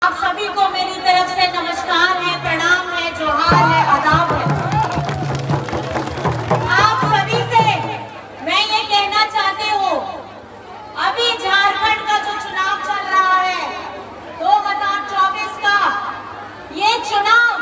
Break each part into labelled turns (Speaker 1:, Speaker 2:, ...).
Speaker 1: आप सभी को मेरी तरफ से नमस्कार है, प्रणाम है, जोहार है, आदाब है। आप सभी से मैं ये कहना चाहती हूँ, अभी झारखंड का जो चुनाव चल रहा है 2024 का, ये चुनाव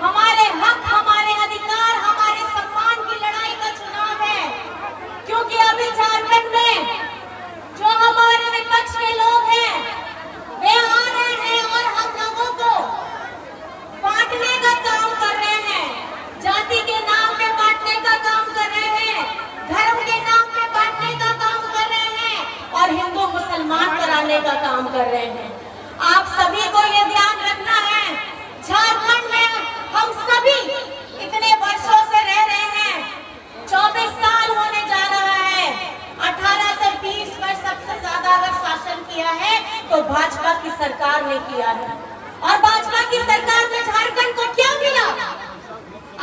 Speaker 1: हमारे हक, हमारे अधिकार, हमारे सम्मान की लड़ाई का चुनाव है। क्योंकि अभी झारखंड में जो हमारे विपक्ष के लोग हैं वे आ रहे हैं और हम लोगों को बांटने का काम कर रहे हैं, जाति के नाम पे बांटने का काम कर रहे हैं, धर्म के नाम पे बांटने का काम कर रहे हैं और हिंदू मुसलमान कराने का काम कर रहे हैं। आप सभी को ये ध्यान रखना है, झारखंड में हम सभी इतने वर्षों से रह रहे हैं, 24 साल होने जा रहा है। 18 से 20 वर्ष सबसे ज्यादा अगर शासन किया है तो भाजपा की सरकार ने किया है। और भाजपा की सरकार में झारखंड को क्या मिला?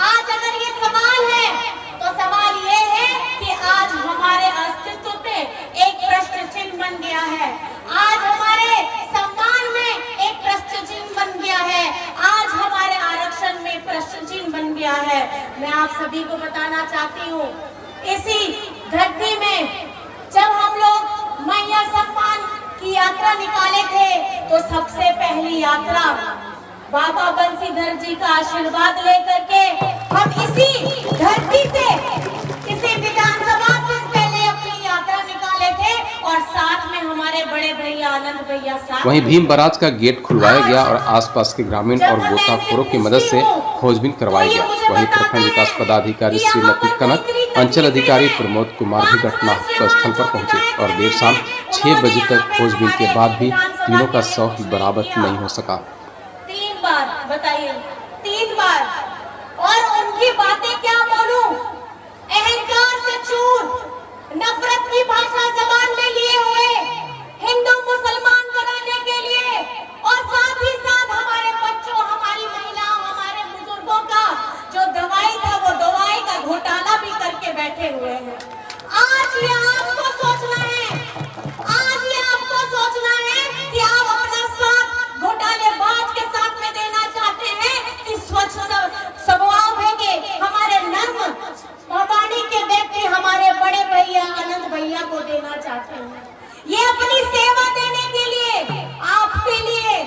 Speaker 1: आज अगर ये सवाल है तो सवाल ये है कि आज हमारे अस्तित्व पे एक प्रश्न चिन्ह बन गया है, आज हमारे सम्मान में एक प्रश्न चिन्ह बन गया है, आज हमारे आरक्षण में प्रश्न चिन्ह बन गया है। मैं आप सभी को बताना चाहती हूँ, इसी धरती में जब हम लोग मैया सम्मान की यात्रा निकाले थे तो सबसे पहली यात्रा बाबा बंसीधर जी का आशीर्वाद लेकर के हम इसी धरती से, इसी विधानसभा से पहले अपनी यात्रा निकाले थे और साथ में हमारे बड़े भैया आनंद भैया साथ।
Speaker 2: वहीं भीम बराज का गेट खुलवाया गया और आसपास के ग्रामीण और गोताखोरों की मदद से खोजबीन करवाया गया। वहीं प्रखंड विकास पदाधिकारी श्रीमती कनक, अंचल अधिकारी प्रमोद कुमार भी घटना स्थल पर पहुंचे और देर शाम 6 बजे तक खोजबीन के बाद भी तीनों का शव बरामद नहीं हो सका।
Speaker 1: 3 बार बताइए, 3 बार, और उनकी बातें क्या बोलूं, अहंकार से चूर, नफरत की भाषा जबान में लिए हुए, हिंदू मुसलमान बनाने के लिए और साथ ही साथ हमारे बच्चों, हमारी महिलाओं, हमारे बुजुर्गों का जो दवाई था वो दवाई का घोटाला भी करके बैठे हुए हैं। आज ये आपको सोचना है, आज ये आपको सोचना है कि आप अपना साथ घोटालेबाज के साथ में देना चाहते हैं कि स्वच्छ स्वभाव भेंगे हमारे नर्म वाणी के व्यक्ति हमारे बड़े भैया आनंद भैया को देना चाहते हैं। ये अपनी सेवा देने के लिए, आपके लिए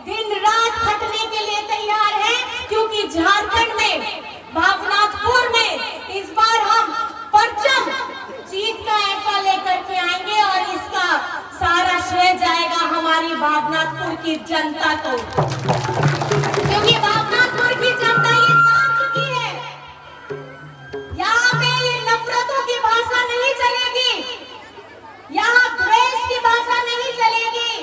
Speaker 1: दिन रात खटने के लिए तैयार है, क्योंकि झारखंड में, भावनाथपुर में इस बार हम परचम जीत का ऐसा लेकर के आएंगे और इसका सारा श्रेय जाएगा हमारी भावनाथपुर की जनता को, क्योंकि भावनाथपुर की जनता ये जान चुकी है, यहाँ पे ये नफरतों की भाषा नहीं चलेगी, यहाँ द्वेष की भाषा नहीं चलेगी।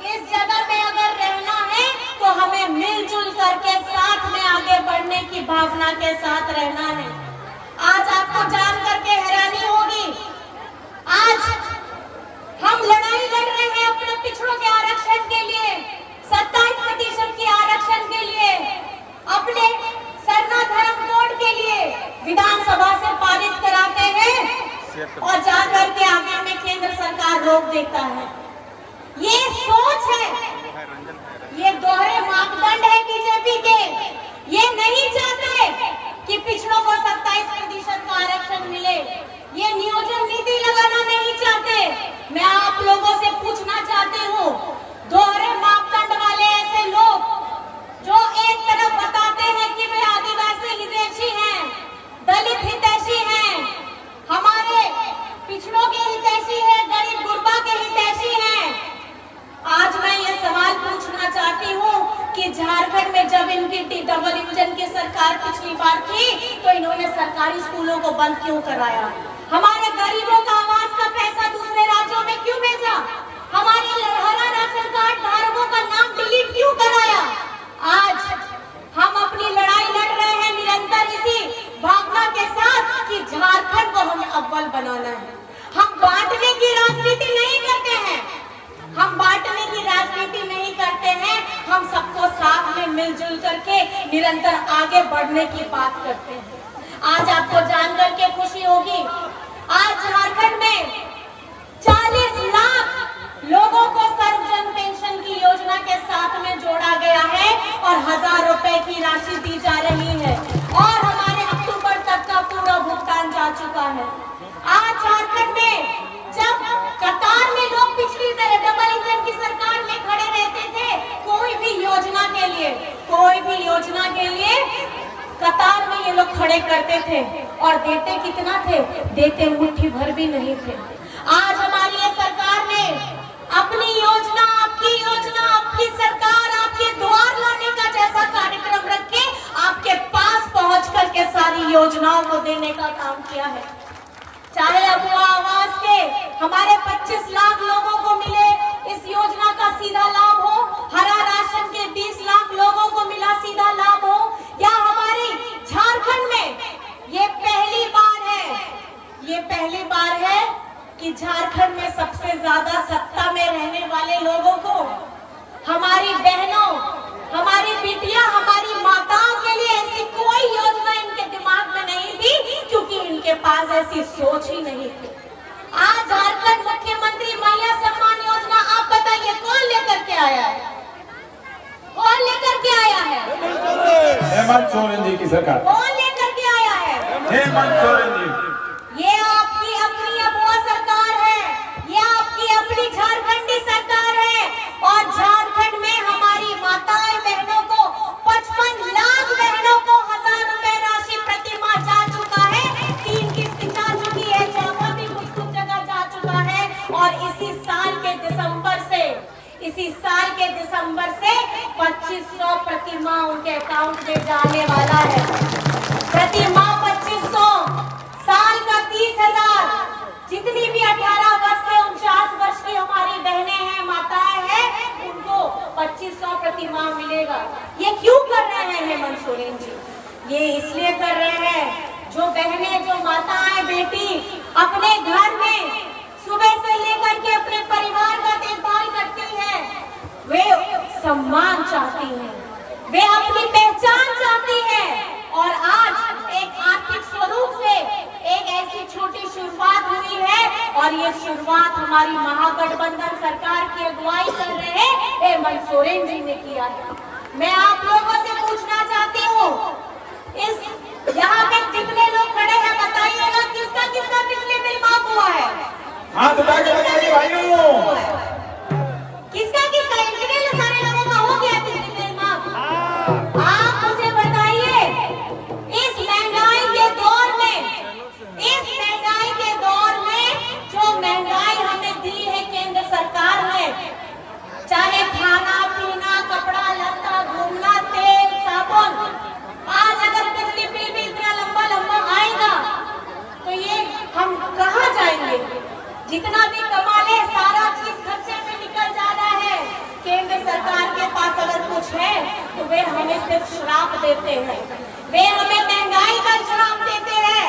Speaker 1: इस जगह में अगर रहना है तो हमें मिलजुल करके साथ में आगे बढ़ने की भावना के साथ रहना है। आज आपको जान करके हैरानी होगी, आज हम लड़ाई लड़ रहे हैं अपने पिछड़ों के आरक्षण के लिए, 27% के आरक्षण के लिए, अपने सरना धर्म कोड के लिए विधानसभा से पारित कराते हैं और जाकर के आगे में केंद्र सरकार रोक देता है। ये सोच है, ये दोहरे मापदंड है बीजेपी के। ये नहीं चाहते कि पिछड़ों को 27% का आरक्षण मिले, ये नियोजन नीति लगाना नहीं चाहते। मैं आप लोगों से पूछना चाहती हूँ, दोहरे मापदंड वाले ऐसे लोग जो एक तरफ बताते हैं कि वे आदिवासी हितैषी हैं, दलित हितैषी हैं, हमारे पिछड़ों के हितैषी हैं, गरीब गुरबा के हितैषी हैं। आज मैं ये सवाल पूछना चाहती हूँ कि झारखंड में जब इनकी डबल इंजन की सरकार पिछली बार थी तो इन्होंने सरकारी स्कूलों को बंद क्यों कराया? हमारे गरीबों का आवास का पैसा दूसरे राज्यों में क्यों भेजा? हमारे हरा राशन कार्ड धारकों का नाम डिलीट क्यों कराया? आज हम अपनी लड़ाई लड़ रहे हैं निरंतर इसी भावना के साथ कि झारखंड को हमें अव्वल बनाना है। हम बांटने की राजनीति नहीं करते हैं, हम बांटने की राजनीति नहीं करते हैं, हम सबको साथ में मिलजुल करके निरंतर आगे बढ़ने की बात करते हैं। आज आपको जानकर के खुशी होगी, आज झारखंड में 40 लाख लोगों को सर्वजन पेंशन की योजना के साथ में राशि दी जा रही है और हमारे अक्टूबर तक का पूरा भुगतान जा चुका है। आज झारखंड में जब कतार में लोग पिछली डबल इंजन की सरकार में खड़े रहते थे, कोई भी योजना के लिए कतार में ये लोग खड़े करते थे और देते कितना थे? देते मुट्ठी भर भी नहीं थे। आज हमारी ये सरकार ने अपनी योजना, आपकी सरकार आपके द्वार लाने का जैसा कार्यक्रम रख के आपके पास पहुंच करके सारी योजनाओं को देने का काम किया है। चाहे अबुआ आवास के हमारे 25 लाख लोगों को मिले इस योजना का सीधा लाभ हो, हरा राशन के 20 लाख लोगों को मिला सीधा लाभ हो, या हमारी झारखंड में ये पहली बार है कि झारखंड में सबसे ज्यादा सत्ता में रहने वाले लोगों को, हमारी बहनों, हमारी बिटिया, हमारी माताओं के लिए ऐसी कोई योजना इनके दिमाग में नहीं थी, क्योंकि इनके पास ऐसी सोच ही नहीं थी। आज झारखंड मुख्यमंत्री महिला सम्मान योजना, आप बताइए कौन लेकर के आया है? कौन लेकर के आया है?
Speaker 3: हेमंत सोरेन जी की सरकार।
Speaker 1: कौन लेकर के आया है?
Speaker 3: हेमंत सोरेन जी।
Speaker 1: ये आपकी अपनी अबुआ सरकार है, ये आपकी अपनी झारखंडी सरकार है और झारखंड में हमारी माताएं बहनों को 55 लाख बहनों को 1000 रुपए राशि प्रति माह जा चुका है। 3 किस्त जा चुकी है, चौथा भी कुछ जगह जा चुका है और इसी साल के दिसंबर से 2500 प्रति माह उनके अकाउंट में जाने वाला है। प्रति माह 2500, साल का 30,000। जितनी भी 18 वर्ष से 49 वर्ष की हमारी बहनें हैं, माताएं हैं, उनको 2500 प्रति माह मिलेगा। ये क्यों कर रहे हैं हेमंत सोरेन जी? ये इसलिए कर रहे हैं, जो बहनें, जो माताएं, बेटी अपने घर में सुबह से लेकर के अपने परिवार का देखभाल करती है, वे सम्मान चाहती हैं, वे अपनी पहचान चाहती हैं। और आज एक आर्थिक स्वरूप से एक ऐसी छोटी शुरुआत हुई है और ये शुरुआत हमारी महागठबंधन सरकार की अगुवाई कर रहे हेमंत सोरेन जी ने किया है। मैं आप लोगों से पूछना चाहती हूँ, इस यहाँ पे जितने लोग खड़े हैं, बताइएगा किसका किसका बिजली बिल माफ हुआ है?
Speaker 3: हाथ उठा के बताइए भाइयों,
Speaker 1: किसका किसका? इतने सारे लोगों का हो गया बिजली बिल माफ। आप मुझे बताइए, इस महंगाई के दौर में जो महंगाई हमें दी है केंद्र सरकार ने, चाहे खाना पीना, कपड़ा लत्ता, घूमना, तेल साबुन, आज अगर बिजली बिल भी इतना लंबा आएगा तो ये हम कहाँ जाएंगे? जितना भी कमा ले सारा चीज खर्चे में निकल जाना है। केंद्र सरकार के पास अगर कुछ है तो वे हमें सिर्फ श्राप देते हैं, वे हमें महंगाई का श्राप देते हैं,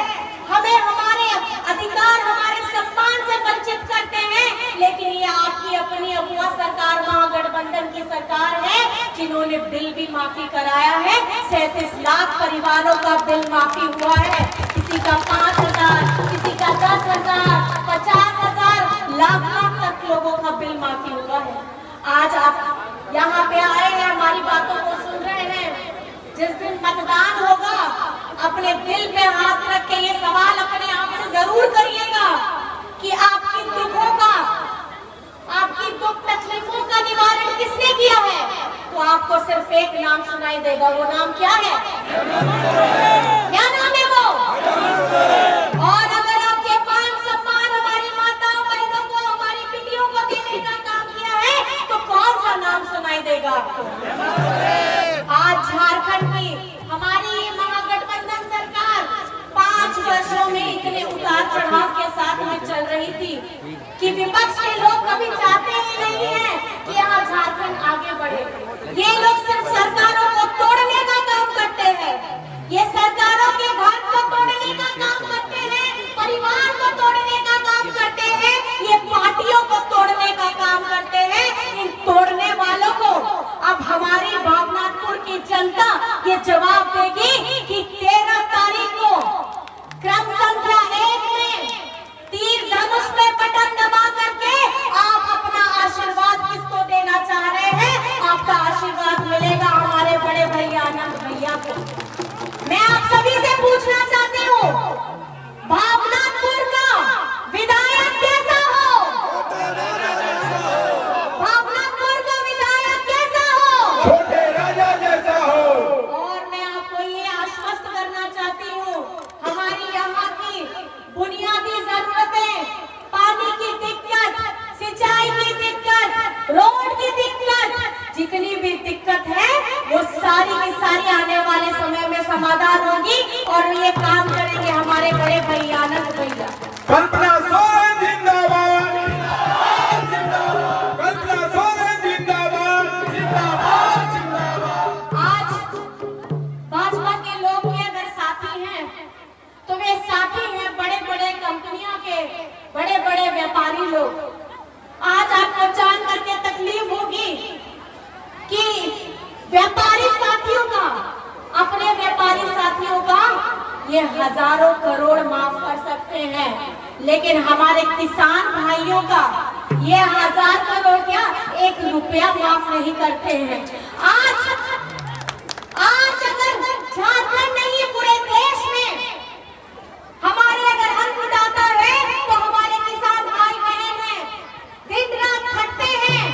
Speaker 1: हमें हमारे अधिकार, हमारे सम्मान से वंचित करते हैं। लेकिन ये आपकी अपनी अबुआ सरकार, महागठबंधन की सरकार है, जिन्होंने बिल भी माफी कराया है। 37 लाख परिवारों का बिल माफी हुआ है, किसी का 5,000, किसी का 10,000, 50,000, लाख तक लोगों का बिल माफी हुआ है। आज आप यहाँ पे आए हैं, हमारी बातों को सुन रहे हैं। जिस दिन मतदान होगा, अपने दिल पे हाथ रख के ये सवाल अपने आप से जरूर करिएगा कि आपकी दुखों का, आपकी दुख तकलीफों का निवारण किसने किया है? तो आपको सिर्फ एक नाम सुनाई देगा, वो नाम क्या है? क्या नाम है वो? और अगर आपके मान सम्मान हमारी माताओं, बहनों को, हमारी बेटियों को देने का काम किया है, तो कौन सा नाम सुनाई देगा आपको? आज झारखंड की हमारी महागठबंधन सरकार 5 वर्षों में इतने उतार चढ़ाव के साथ में चल रही थी कि विपक्ष के लोग कभी चाहते ही नहीं है कि यहाँ झारखंड आगे बढ़े। ये लोग सिर्फ सरकारों को तोड़ने का काम करते हैं, ये सरकारों के घर को तोड़ने का काम करते हैं, परिवार को तोड़ने का काम करते हैं, ये पार्टियों को तोड़ने का काम करते हैं। इन तोड़ने वालों को अब हमारी भावनापुर की जनता ये जवाब देगी कि 13 तारीख को क्रम संख्या 1 में तीर धनुष पे बटन दबा करके आप अपना आशीर्वाद किसको देना चाह रहे हैं? आपका आशीर्वाद मिलेगा हमारे बड़े भैया आनंद भैया को। मैं आप सभी से पूछना चाहती हूँ, भावनापुर का विधायक कैसा हो? भावनापुर का विधायक कैसा हो?
Speaker 3: छोटे राजा जैसा हो।
Speaker 1: और मैं आपको ये आश्वस्त करना चाहती हूँ, हमारी यहाँ की बुनियादी जरूरतें, पानी की दिक्कत, सिंचाई की दिक्कत, रोड की दिक्कत, जितनी भी दिक्कत है वो सारी की सारी आने वाले समय में समाधान होगी और ये काम करेंगे हमारे बड़े भैया आनंद भैया।
Speaker 3: कल्पना सोरेन जिंदाबाद, कल्पना सोरेन जिंदाबाद, जिंदाबाद, जिंदाबाद।
Speaker 1: आज भाजपा के लोग के अगर साथी हैं तो वे साथी हैं बड़े बड़े कंपनियों के, बड़े बड़े व्यापारी लोग। आज आपको जान करके तकलीफ होगी कि व्यापारी साथियों का, अपने व्यापारी साथियों का ये हजारों करोड़ माफ कर सकते हैं, लेकिन हमारे किसान भाइयों का ये 1000 करोड़ क्या 1 रुपया माफ नहीं करते हैं। आज अगर झारखंड नहीं पूरे देश में हमारे अगर अन्नदाता है तो हमारे किसान भाई बहन हैं, दिन रात खटते हैं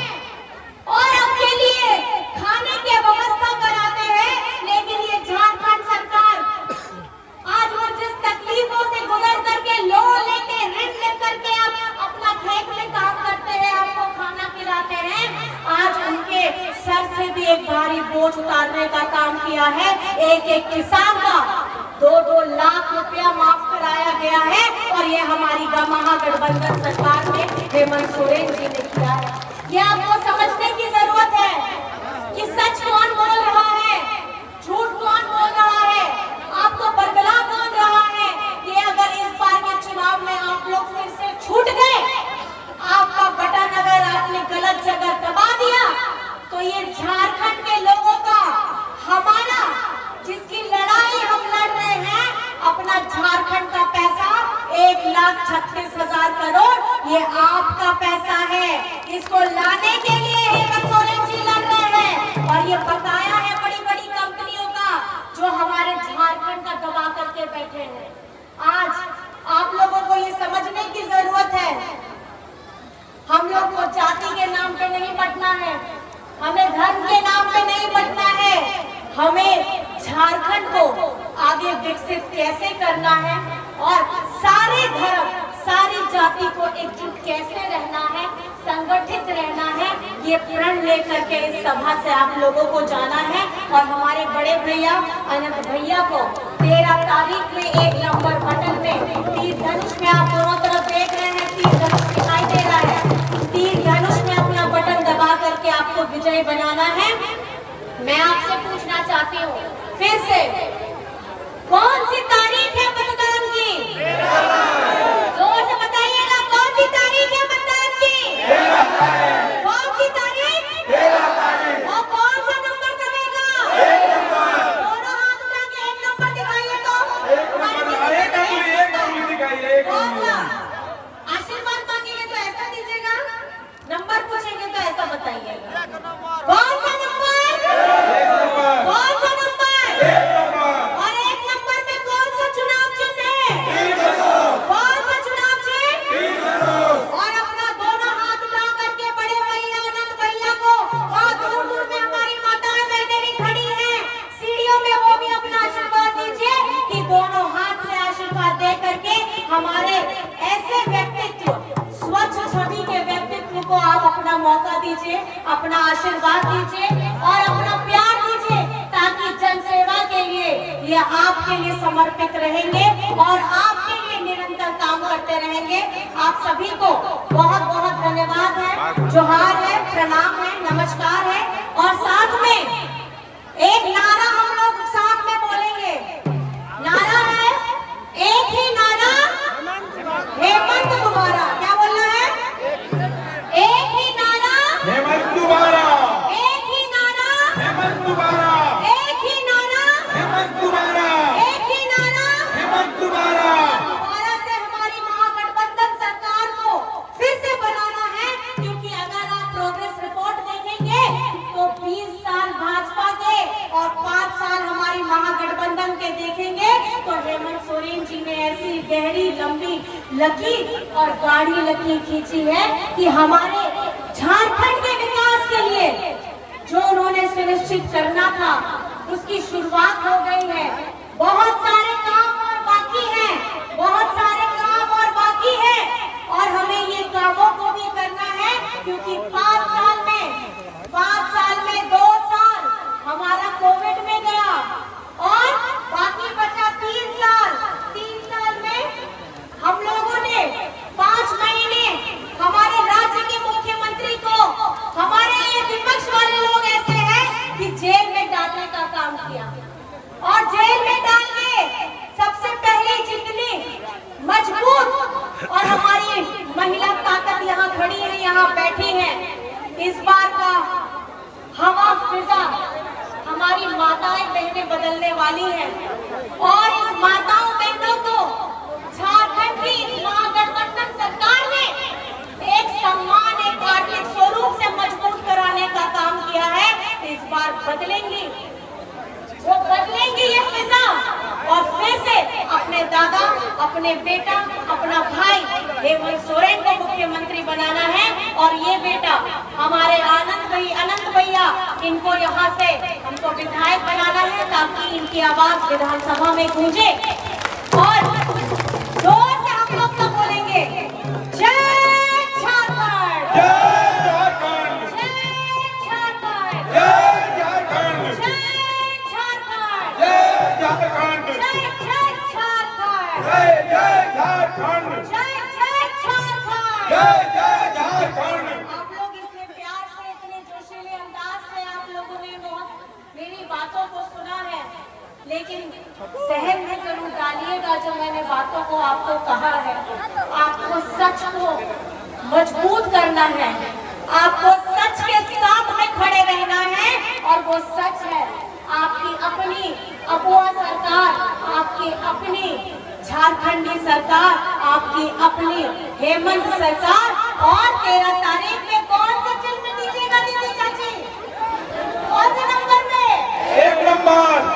Speaker 1: और अपने लिए खाने की व्यवस्था कराते हैं, लेकिन ये झारखंड सरकार आज वो जिस तकलीफों से गुजर करके लोन लेके ऋण लेकर के आप अपना खेत में काम करते हैं, आपको खाना खिलाते हैं, आज उनके सर से भी एक भारी बोझ उतारने का काम किया है। एक एक किसान का 2-2 लाख रुपया माफ कराया गया है और ये हमारी महागठबंधन सरकार ने हेमंत सोरेन जी ने किया है। ये आपको समझने की जरूरत है कि सच कौन बोल रहा है, झूठ कौन बोल रहा है, आपको बरगला कौन रहा है। कि अगर इस बार के चुनाव में आप लोग फिर से छूट गए, आपका बटन अगर आपने गलत जगह दबा दिया, तो ये झारखंड के लोगों का, हमारा जिसकी लड़ाई हम लड़ रहे हैं, अपना झारखंड का पैसा 1,36,000 करोड़ ये आपका पैसा है। इसको लाने के लिए हेमंत सोरेन जी लड़ रहे हैं और ये बकाया है बड़ी बड़ी कंपनियों का जो हमारे झारखंड का दबा करके बैठे हैं। आज आप लोगों को ये समझने की जरूरत है, हम लोग को जाति के नाम पे नहीं बंटना है, हमें धर्म के नाम पे नहीं बंटना है, हमें झारखंड को आगे विकसित कैसे करना है और सारे धर्म, सारी जाति को एकजुट कैसे रहना है, संगठित रहना है, ये प्रण लेकर के इस सभा से आप लोगों को जाना है। और हमारे बड़े भैया आनंद भैया को 13 तारीख में 1 नंबर बटन में तीर धनुष में, आप दोनों तरफ देख रहे हैं तीर धनुष दिखाई दे रहा है, तीर धनुष में अपना बटन दबा करके आपको विजयी बनाना है। मैं आपसे पूछना चाहती हूँ फिर से, कौन सी तारीख है मतदान की? जोर से बताइएगा, कौन सी तारीख है मतदान की? कौन सी तारीख? और कौन सा नंबर दबेगा? दोनों हाथ उठा के 1 नंबर दिखाइए तो। कौन सा? आशीर्वाद मांगेंगे तो ऐसा दीजिएगा, नंबर पूछेंगे तो ऐसा बताइएगा। कौन सा नंबर? कौन सा नंबर? और 1 नंबर में कौन सा चुनाव चिन्ह है? कौन सा चुनाव चिन्ह? और अपना दोनों हाथ उठा करके बड़े भैया आनंद भैया को, बहुत दूर दूर में हमारी माताएं बहनें भी खड़ी हैं सीढ़ियों में, वो भी अपना आशीर्वाद दीजिए कि दोनों हाथ से आशीर्वाद दे करके हमारे ऐसे व्यक्तित्व, स्वच्छ छवि के व्यक्तित्व को आप अपना मौका दीजिए, अपना आशीर्वाद दीजिए और अपना प्यार दीजिए, ताकि जनसेवा के लिए ये आपके लिए समर्पित रहेंगे और आपके लिए निरंतर काम करते रहेंगे। आप सभी को बहुत बहुत धन्यवाद है, जोहार है, प्रणाम है, नमस्कार है। और साथ में एक नारा हम लोग साथ में बोलेंगे, नारा है एक ही नारा, हेमंत दोबारा। क्या बोलना है? एक ही नारा,
Speaker 3: हेमंत दोबारा,
Speaker 1: एक ही नारा,
Speaker 3: हेमंत दोबारा,
Speaker 1: एक ही नारा,
Speaker 3: हेमंत दोबारा,
Speaker 1: एक ही नारा,
Speaker 3: हेमंत दोबारा।
Speaker 1: दोबारा से हमारी महागठबंधन सरकार को फिर से बनाना है, क्योंकि अगर आप प्रोग्रेस रिपोर्ट देखेंगे तो 20 साल भाजपा के और तो हेमंत सोरेन जी ने ऐसी गहरी लंबी लकीर और गाढ़ी लकीर खींची है कि हमारे झारखंड के विकास के लिए जो उन्होंने सुनिश्चित करना था उसकी शुरुआत हो गई है। बहुत सारे काम और बाकी हैं, बहुत सारे काम और बाकी है और हमें ये कामों को भी करना है क्योंकि 5 साल में 2 साल हमारा कोविड में गया और बाकी बचा 3 साल। 3 साल में हम लोगों ने 5 महीने हमारे राज्य के मुख्यमंत्री को, हमारे ये विपक्ष वाले लोग ऐसे हैं कि जेल में डालने का काम किया और जेल में डाल के सबसे पहले जितनी मजबूत और हमारी महिला ताकत यहाँ खड़ी है, यहाँ बैठी है, इस बार का हवा फिजा हमारी माताएं बहनें बदलने वाली हैं और इस माताओं बहनों को झारखंड की महागठबंधन सरकार ने एक सम्मान, एक आर्थिक स्वरूप से मजबूत कराने का काम किया है। इस बार बदलेंगी, वो बदलेंगी ये फिजा और फिर से अपने दादा, अपने बेटा, अपना भाई हेमंत सोरेन को मुख्यमंत्री बनाना है और ये बेटा हमारे अनंत भैया इनको यहाँ से हमको विधायक बनाना है ताकि इनकी आवाज विधानसभा में गूंजे और जोर से हम लोग तो बोलेंगे जय झारखंड,
Speaker 3: जय झारखंड,
Speaker 1: जय झारखंड,
Speaker 3: जय झारखंड,
Speaker 1: जय झारखंड,
Speaker 3: जय झारखंड,
Speaker 1: जय झारखंड,
Speaker 3: जय झारखंड,
Speaker 1: जय झारखंड।
Speaker 3: जय झारखंड।
Speaker 1: आप लोग इतने प्यार से, इतने जोशीले अंदाज से आप लोगों ने मेरी बातों को सुना है, लेकिन सहन में जरूर डालिएगा जो मैंने बातों को आपको कहा है। आपको सच को मजबूत करना है, आपको सच के साथ में खड़े रहना है और वो सच है आपकी अपनी अपुआ सरकार, आपकी अपनी झारखंडी सरकार, आपकी अपनी हेमंत सरकार। और 13 तारीख में कौन सा चिन्ह दीजिएगा दीदी चाची? कौन से नंबर में?
Speaker 3: 1 नंबर।